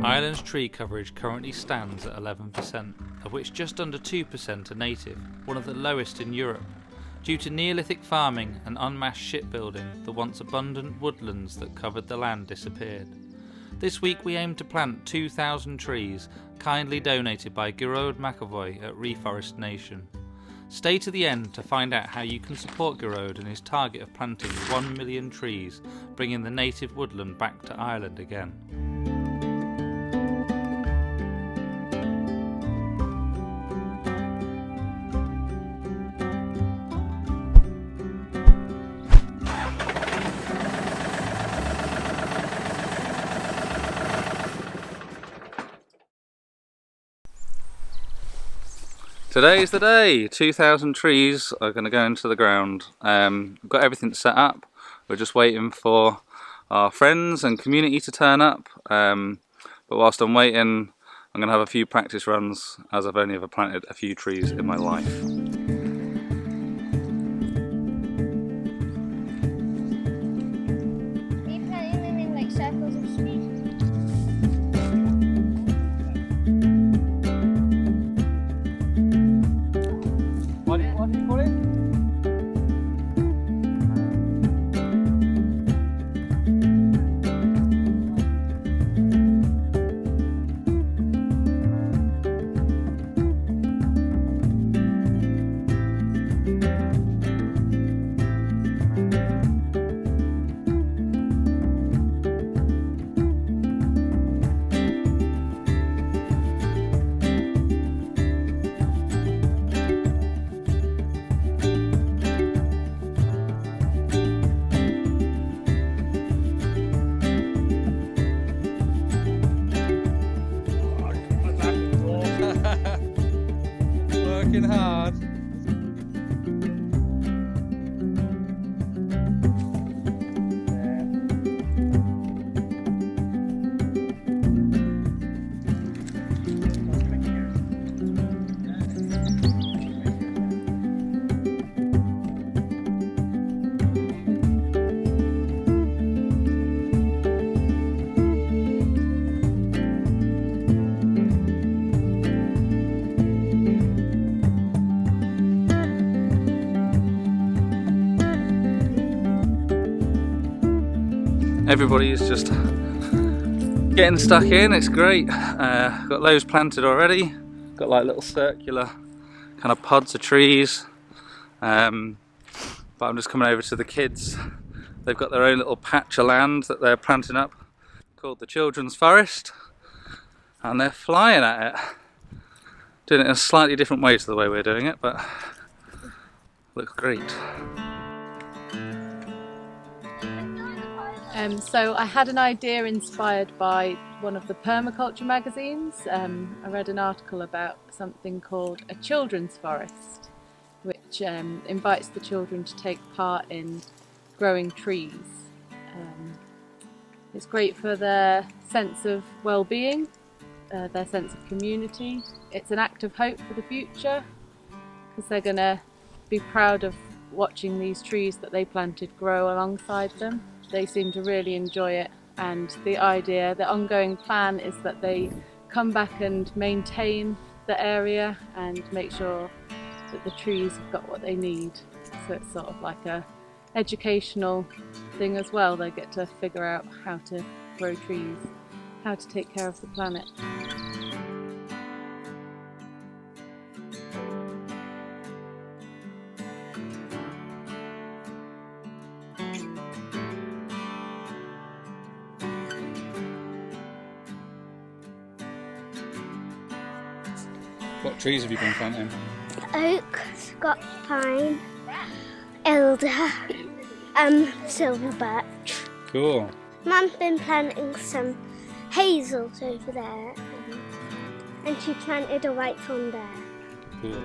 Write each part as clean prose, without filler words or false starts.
Ireland's tree coverage currently stands at 11%, of which just under 2% are native, one of the lowest in Europe. Due to Neolithic farming and unmasked shipbuilding, the once abundant woodlands that covered the land disappeared. This week we aim to plant 2,000 trees, kindly donated by Gearóid McAvoy at ReforestNation. Stay to the end to find out how you can support Gearóid and his target of planting 1 million trees, bringing the native woodland back to Ireland again. Today's the day. 2,000 trees are going to go into the ground. We've got everything set up. We're just waiting for our friends and community to turn up. But whilst I'm waiting, I'm going to have a few practice runs, as I've only ever planted a few trees in my life. Working hard. Everybody is just getting stuck in. It's great. Got loads planted already. Got like little circular kind of pods of trees. But I'm just coming over to the kids. They've got their own little patch of land that they're planting up called the Children's Forest, and they're flying at it. Doing it in a slightly different way to the way we're doing it, but looks great. So I had an idea inspired by one of the permaculture magazines. I read an article about something called a children's forest, which invites the children to take part in growing trees. It's great for their sense of well-being, their sense of community. It's an act of hope for the future, because they're going to be proud of watching these trees that they planted grow alongside them. They seem to really enjoy it, and the ongoing plan is that they come back and maintain the area and make sure that the trees have got what they need. So it's sort of like a educational thing as well. They get to figure out how to grow trees, how to take care of the planet. What trees have you been planting? Oak, Scott pine, elder, and silver birch. Cool. Mum's been planting some hazels over there, and she planted a right from there. Cool.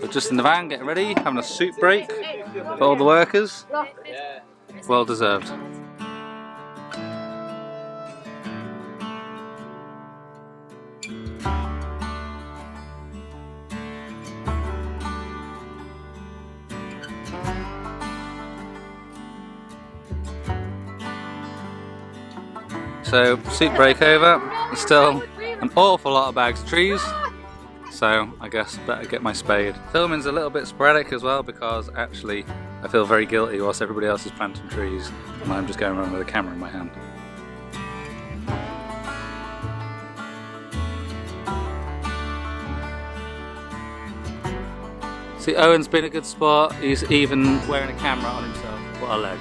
We're just in the van getting ready, having a soup break for all the workers. Well deserved. So, soup break over. There's still an awful lot of bags of trees, so I guess better get my spade. Filming's a little bit sporadic as well because actually I feel very guilty whilst everybody else is planting trees and I'm just going around with a camera in my hand. See, Owen's been a good sport. He's even wearing a camera on himself. What a ledge.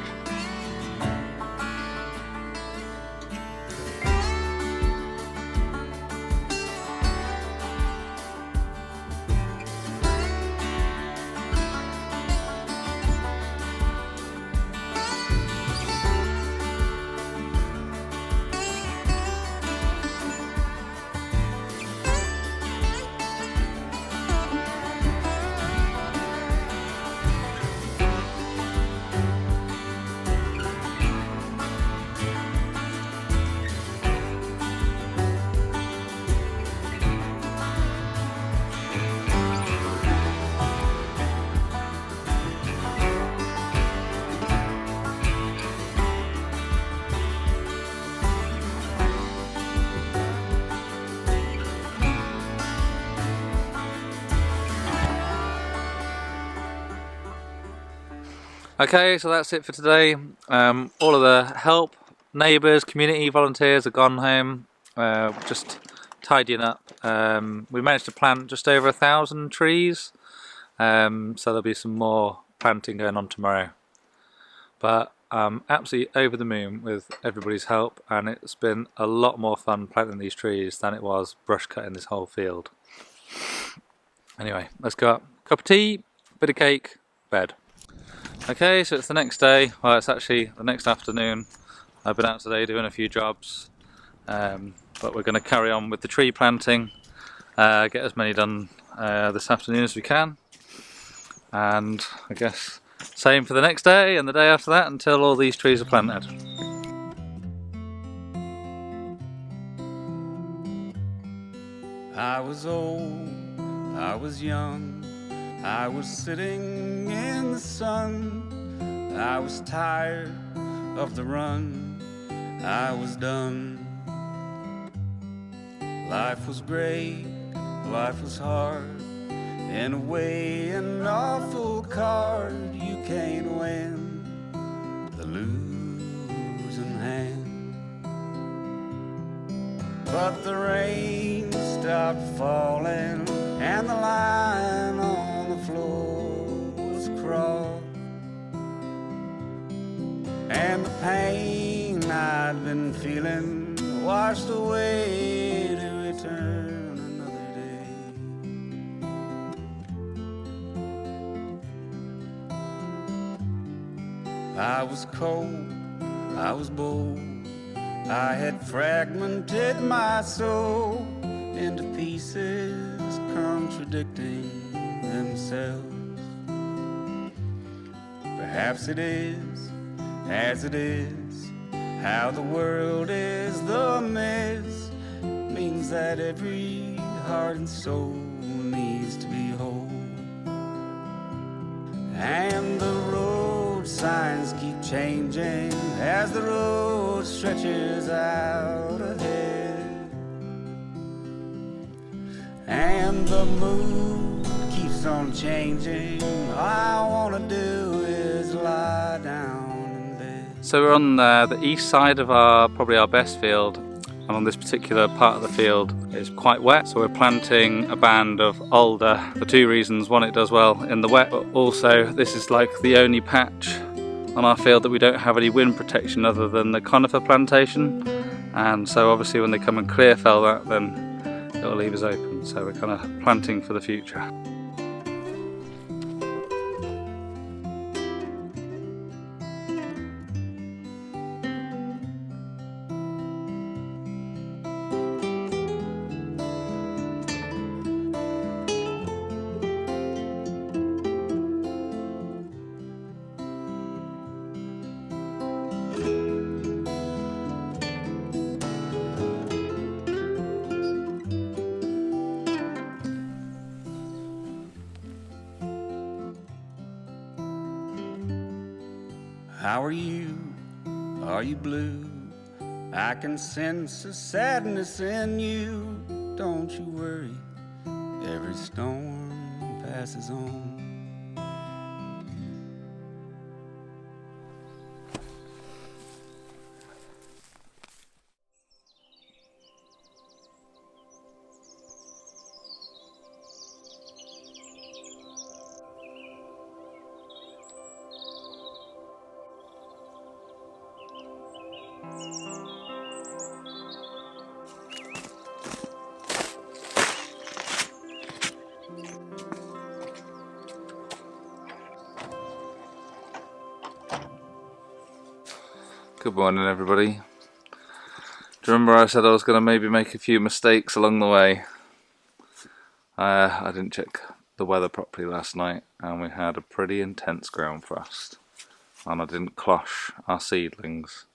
Okay, so that's it for today. All of the help, neighbours, community volunteers have gone home, just tidying up. We managed to plant just over 1,000 trees, so there'll be some more planting going on tomorrow. But I'm absolutely over the moon with everybody's help, and it's been a lot more fun planting these trees than it was brush cutting this whole field. Anyway, let's go up. Cup of tea, bit of cake, bed. Okay, so it's the next day. Well, it's actually the next afternoon. I've been out today doing a few jobs, but we're going to carry on with the tree planting, get as many done this afternoon as we can, and I guess same for the next day and the day after that until all these trees are planted. I was old, I was young, I was sitting in the sun, I was tired of the run, I was done. Life was great, life was hard, in a way an awful card. You can't win the losing hand. But the rain stopped falling and the line on the floor was crossed, and the pain I'd been feeling washed away to return another day. I was cold, I was bold, I had fragmented my soul into pieces contradicting themselves. Perhaps it is as it is, how the world is the mess, means that every heart and soul needs to be whole. And the road signs keep changing as the road stretches out ahead, and the mood keeps on changing. All I wanna do is lie down in bed. So we're on the east side of probably our best field, and on this particular part of the field it's quite wet, so we're planting a band of alder for two reasons. One, it does well in the wet, but also this is like the only patch on our field that we don't have any wind protection other than the conifer plantation, and so obviously when they come and clear fell that, then it'll leave us open, so we're kind of planting for the future. How are you? Are you blue? I can sense a sadness in you. Don't you worry, every storm passes on. Good morning, everybody. Do you remember I said I was going to maybe make a few mistakes along the way? I didn't check the weather properly last night and we had a pretty intense ground frost, and I didn't cloche our seedlings.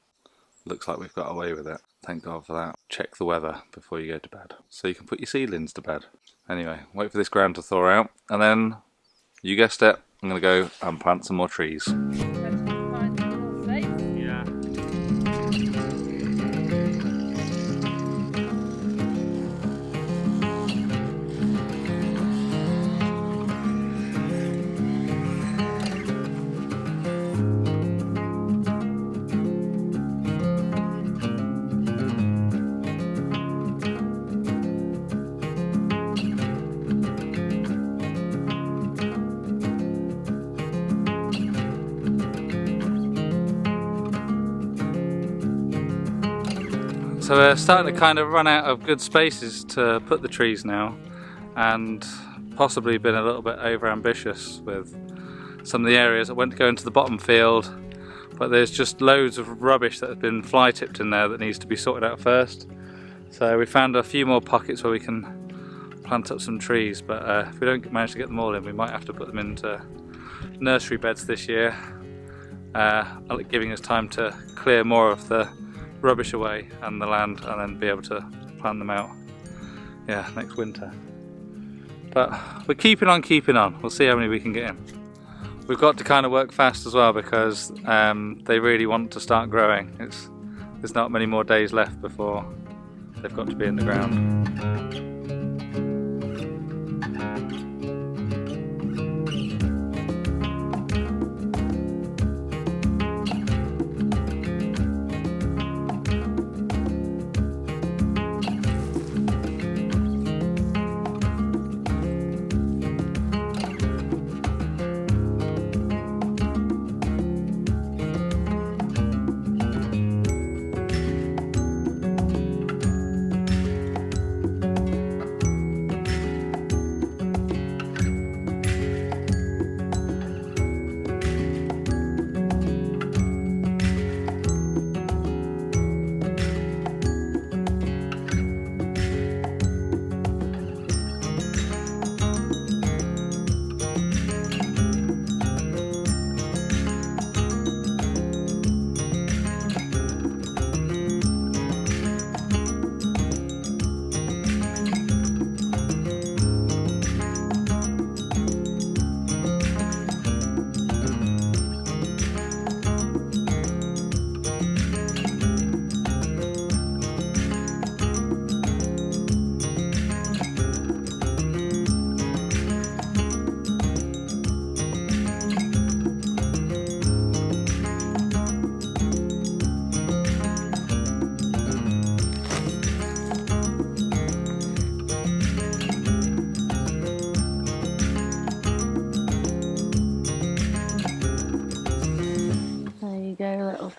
Looks like we've got away with it. Thank God for that. Check the weather before you go to bed so you can put your seedlings to bed. Anyway, wait for this ground to thaw out and then, you guessed it, I'm going to go and plant some more trees. So we're starting to kind of run out of good spaces to put the trees now, and possibly been a little bit over ambitious with some of the areas. I went to go into the bottom field, but there's just loads of rubbish that has been fly tipped in there that needs to be sorted out first. So we found a few more pockets where we can plant up some trees, but if we don't manage to get them all in, we might have to put them into nursery beds this year, giving us time to clear more of the rubbish away and the land, and then be able to plant them out, yeah, next winter. But we're keeping on. We'll see how many we can get in. We've got to kind of work fast as well because they really want to start growing. There's not many more days left before they've got to be in the ground.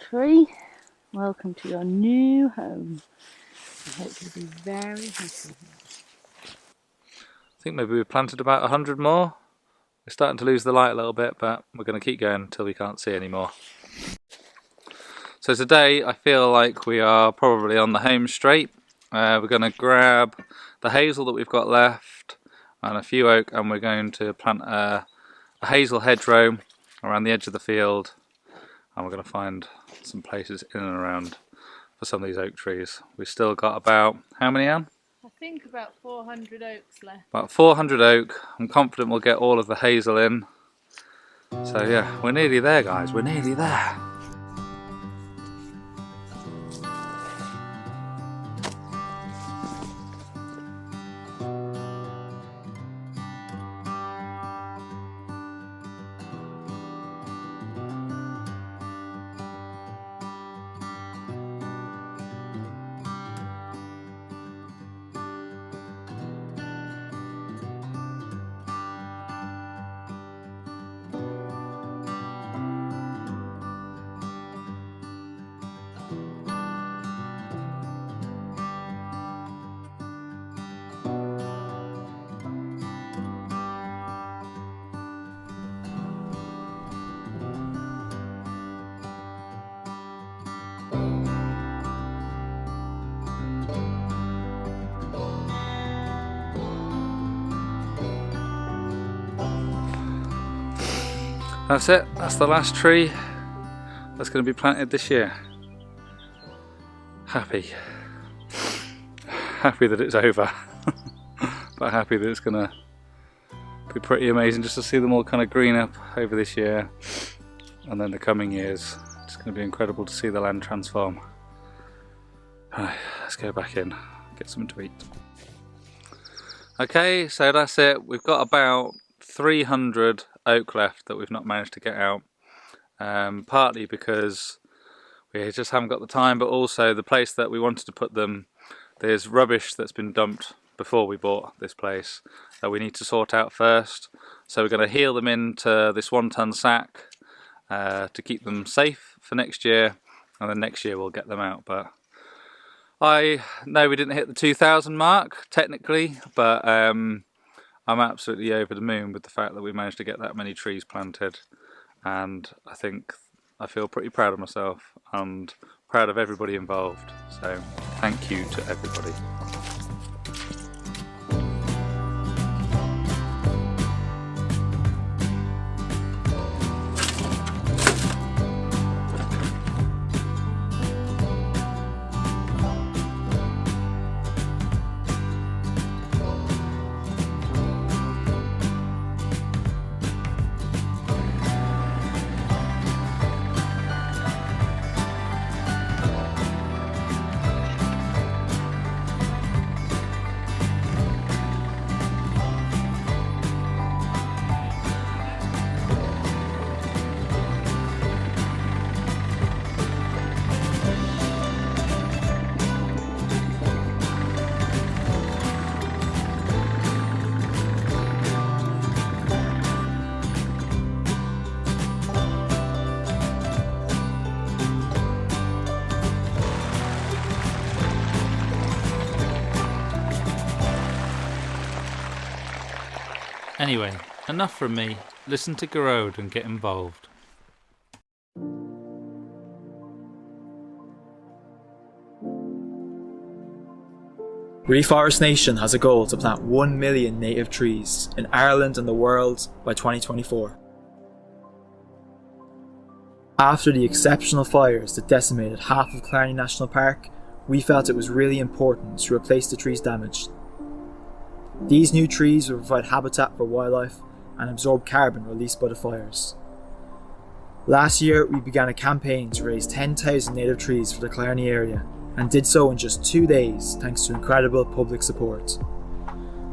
Tree, welcome to your new home. I hope you'll be very happy. I think maybe we've planted about 100 more. We're starting to lose the light a little bit, but we're going to keep going until we can't see anymore. So today I feel like we are probably on the home straight. We're going to grab the hazel that we've got left and a few oak, and we're going to plant a hazel hedgerow around the edge of the field, and we're going to find some places in and around for some of these oak trees. We've still got about, how many, Anne? I think about 400 oaks left. About 400 oak. I'm confident we'll get all of the hazel in. So yeah, we're nearly there, guys, we're nearly there. That's it, that's the last tree that's going to be planted this year. Happy that it's over, but happy that it's going to be pretty amazing just to see them all kind of green up over this year, and then the coming years. It's going to be incredible to see the land transform. Right, let's go back in, get something to eat. Okay, so that's it. We've got about 300 oak left that we've not managed to get out, partly because we just haven't got the time, but also the place that we wanted to put them, there's rubbish that's been dumped before we bought this place that we need to sort out first. So we're going to heel them into this 1 ton sack to keep them safe for next year, and then next year we'll get them out. But I know we didn't hit the 2,000 mark technically, but I'm absolutely over the moon with the fact that we managed to get that many trees planted, and I feel pretty proud of myself and proud of everybody involved. So thank you to everybody. Anyway, enough from me. Listen to Garode and get involved. ReforestNation has a goal to plant 1 million native trees in Ireland and the world by 2024. After the exceptional fires that decimated half of Killarney National Park, we felt it was really important to replace the trees damaged. These new trees will provide habitat for wildlife and absorb carbon released by the fires. Last year, we began a campaign to raise 10,000 native trees for the Killarney area, and did so in just 2 days thanks to incredible public support.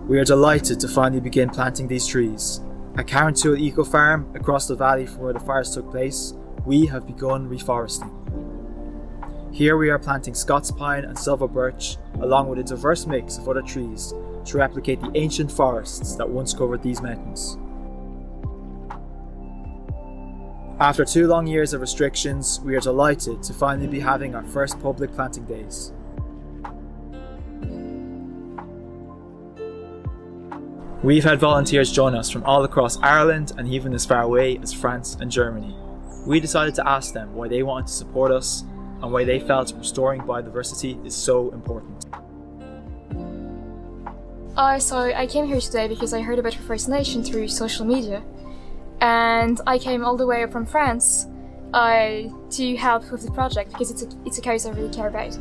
We are delighted to finally begin planting these trees. At Carrantoul Eco Farm, across the valley from where the fires took place, we have begun reforesting. Here we are planting Scots pine and silver birch, along with a diverse mix of other trees, to replicate the ancient forests that once covered these mountains. After 2 long years of restrictions, we are delighted to finally be having our first public planting days. We've had volunteers join us from all across Ireland and even as far away as France and Germany. We decided to ask them why they wanted to support us and why they felt restoring biodiversity is so important. So I came here today because I heard about ReforestNation through social media, and I came all the way up from France to help with the project because it's a cause I really care about.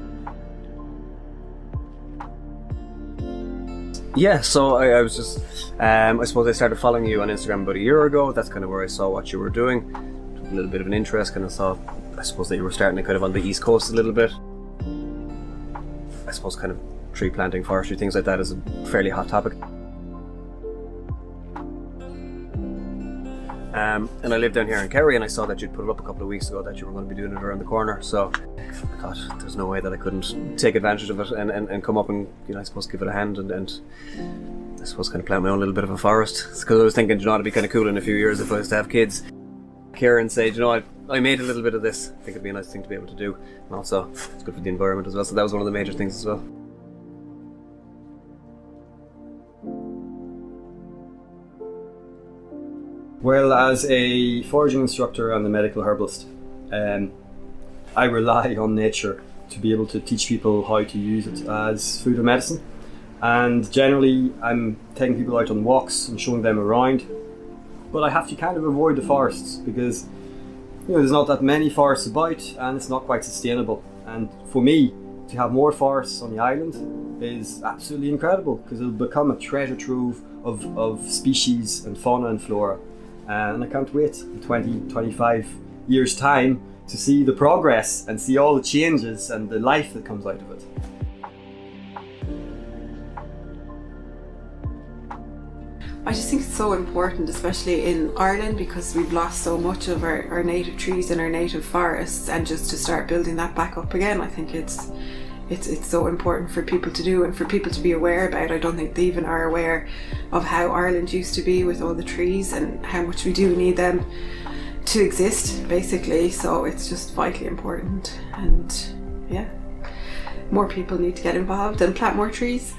Yeah, so I was just, I suppose I started following you on Instagram about a year ago. That's kind of where I saw what you were doing. A little bit of an interest, kind of saw, I suppose, that you were starting to kind of on the East Coast a little bit. I suppose kind of tree planting, forestry, things like that is a fairly hot topic. And I live down here in Kerry, and I saw that you'd put it up a couple of weeks ago that you were going to be doing it around the corner. So I thought there's no way that I couldn't take advantage of it and come up and, you know, I suppose give it a hand and I suppose kind of plant my own little bit of a forest. Because I was thinking, you know, it'd be kind of cool in a few years if I was to have kids here and say, you know, I made a little bit of this. I think it'd be a nice thing to be able to do. And also, it's good for the environment as well. So that was one of the major things as well. Well, as a foraging instructor and a medical herbalist, I rely on nature to be able to teach people how to use it as food or medicine. And generally, I'm taking people out on walks and showing them around. but I have to kind of avoid the forests because there's not that many forests about and it's not quite sustainable. And for me, to have more forests on the island is absolutely incredible because it'll become a treasure trove of species and fauna and flora. And I can't wait in 20-25 years' time to see the progress and see all the changes and the life that comes out of it. I just think it's so important, especially in Ireland, because we've lost so much of our native trees and our native forests, and just to start building that back up again, I think it's so important for people to do and for people to be aware about. I don't think they even are aware of how Ireland used to be with all the trees and how much we do need them to exist, basically. So it's just vitally important, and yeah, more people need to get involved and plant more trees.